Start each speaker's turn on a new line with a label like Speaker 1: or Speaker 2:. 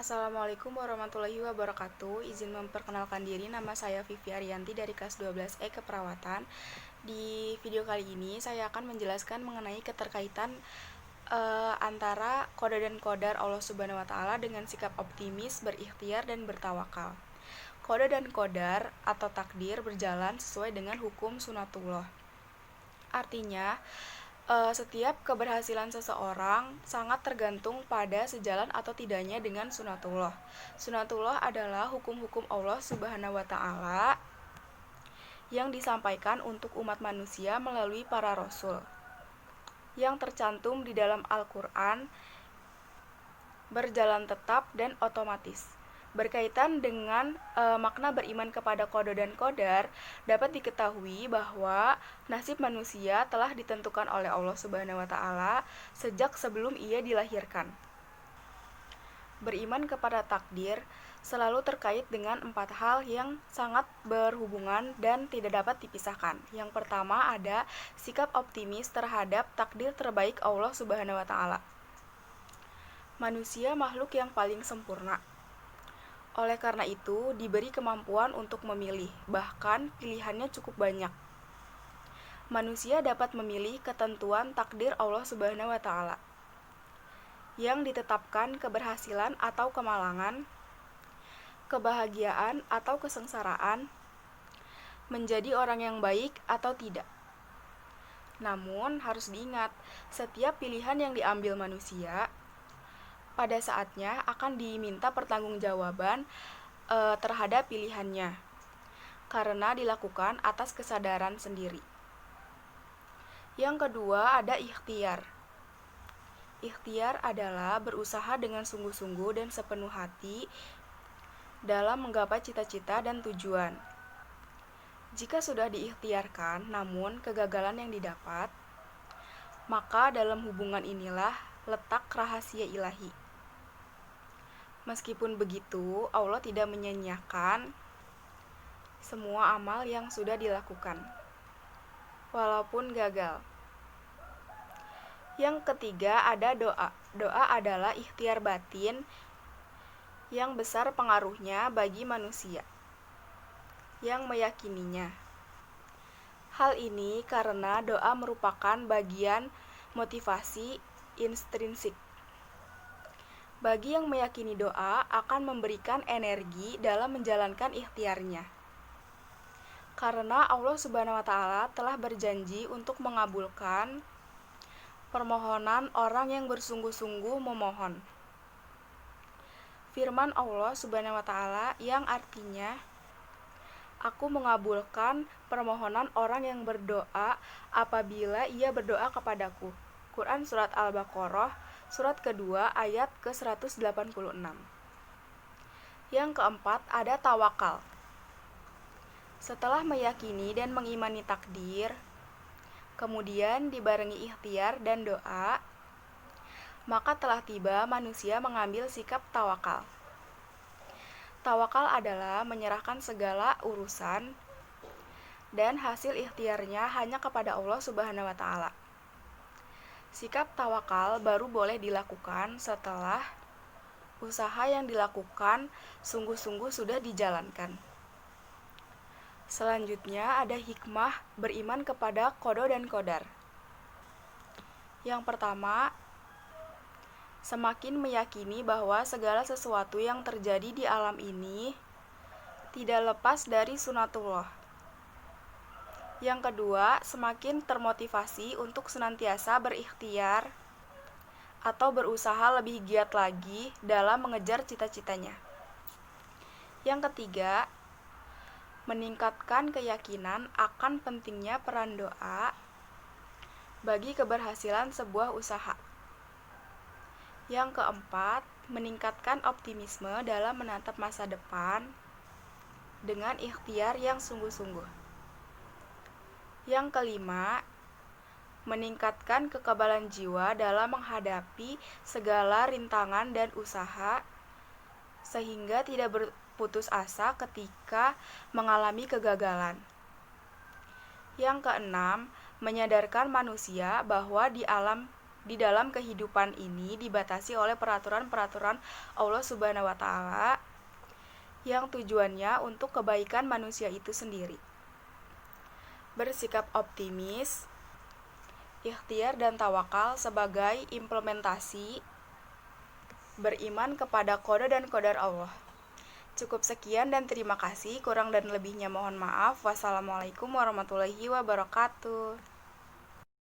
Speaker 1: Assalamualaikum warahmatullahi wabarakatuh. Izin memperkenalkan diri, nama saya Vivi Ariyanti dari kelas 12E Keperawatan. Di video kali ini saya akan menjelaskan mengenai keterkaitan antara qada dan qadar Allah Subhanahu wa taala dengan sikap optimis, berikhtiar dan bertawakal. Qada dan qadar atau takdir berjalan sesuai dengan hukum sunatullah. Artinya, setiap keberhasilan seseorang sangat tergantung pada sejalan atau tidaknya dengan sunatullah. Sunatullah adalah hukum-hukum Allah Subhanahu wa taala yang disampaikan untuk umat manusia melalui para rasul. Yang tercantum di dalam Al-Qur'an berjalan tetap dan otomatis. Berkaitan dengan makna beriman kepada qada dan qadar, dapat diketahui bahwa nasib manusia telah ditentukan oleh Allah Subhanahu wa taala sejak sebelum ia dilahirkan. Beriman kepada takdir selalu terkait dengan 4 hal yang sangat berhubungan dan tidak dapat dipisahkan. Yang pertama ada sikap optimis terhadap takdir terbaik Allah Subhanahu wa taala. Manusia makhluk yang paling sempurna. Oleh karena itu, diberi kemampuan untuk memilih, bahkan pilihannya cukup banyak. Manusia dapat memilih ketentuan takdir Allah Subhanahu wa taala yang ditetapkan keberhasilan atau kemalangan, kebahagiaan atau kesengsaraan, menjadi orang yang baik atau tidak. Namun, harus diingat, setiap pilihan yang diambil manusia pada saatnya akan diminta pertanggungjawaban terhadap pilihannya karena dilakukan atas kesadaran sendiri. Yang kedua ada ikhtiar. Ikhtiar adalah berusaha dengan sungguh-sungguh dan sepenuh hati dalam menggapai cita-cita dan tujuan. Jika sudah diikhtiarkan namun kegagalan yang didapat, maka dalam hubungan inilah letak rahasia ilahi. Meskipun begitu, Allah tidak menyia-nyiakan semua amal yang sudah dilakukan, walaupun gagal. Yang ketiga ada doa. Doa adalah ikhtiar batin yang besar pengaruhnya bagi manusia yang meyakininya. Hal ini karena doa merupakan bagian motivasi intrinsik. Bagi yang meyakini doa akan memberikan energi dalam menjalankan ikhtiarnya. Karena Allah Subhanahu wa taala telah berjanji untuk mengabulkan permohonan orang yang bersungguh-sungguh memohon. Firman Allah Subhanahu wa taala yang artinya, "Aku mengabulkan permohonan orang yang berdoa apabila ia berdoa kepadaku." Quran Surat Al-Baqarah Surat kedua ayat ke-186. Yang keempat ada tawakal. Setelah meyakini dan mengimani takdir, kemudian dibarengi ikhtiar dan doa, maka telah tiba manusia mengambil sikap tawakal. Tawakal adalah menyerahkan segala urusan dan hasil ikhtiarnya hanya kepada Allah Subhanahu wa taala. Sikap tawakal baru boleh dilakukan setelah usaha yang dilakukan sungguh-sungguh sudah dijalankan. Selanjutnya ada hikmah beriman kepada qada dan qadar. Yang pertama, semakin meyakini bahwa segala sesuatu yang terjadi di alam ini tidak lepas dari sunatullah. Yang kedua, semakin termotivasi untuk senantiasa berikhtiar atau berusaha lebih giat lagi dalam mengejar cita-citanya. Yang ketiga, meningkatkan keyakinan akan pentingnya peran doa bagi keberhasilan sebuah usaha. Yang keempat, meningkatkan optimisme dalam menatap masa depan dengan ikhtiar yang sungguh-sungguh. Yang kelima, meningkatkan kekebalan jiwa dalam menghadapi segala rintangan dan usaha sehingga tidak berputus asa ketika mengalami kegagalan. Yang keenam, menyadarkan manusia bahwa di alam di dalam kehidupan ini dibatasi oleh peraturan-peraturan Allah Subhanahu wa Ta'ala yang tujuannya untuk kebaikan manusia itu sendiri. Bersikap optimis, ikhtiar dan tawakal sebagai implementasi beriman kepada qada dan qadar Allah. Cukup sekian dan terima kasih. Kurang dan lebihnya mohon maaf. Wassalamualaikum warahmatullahi wabarakatuh.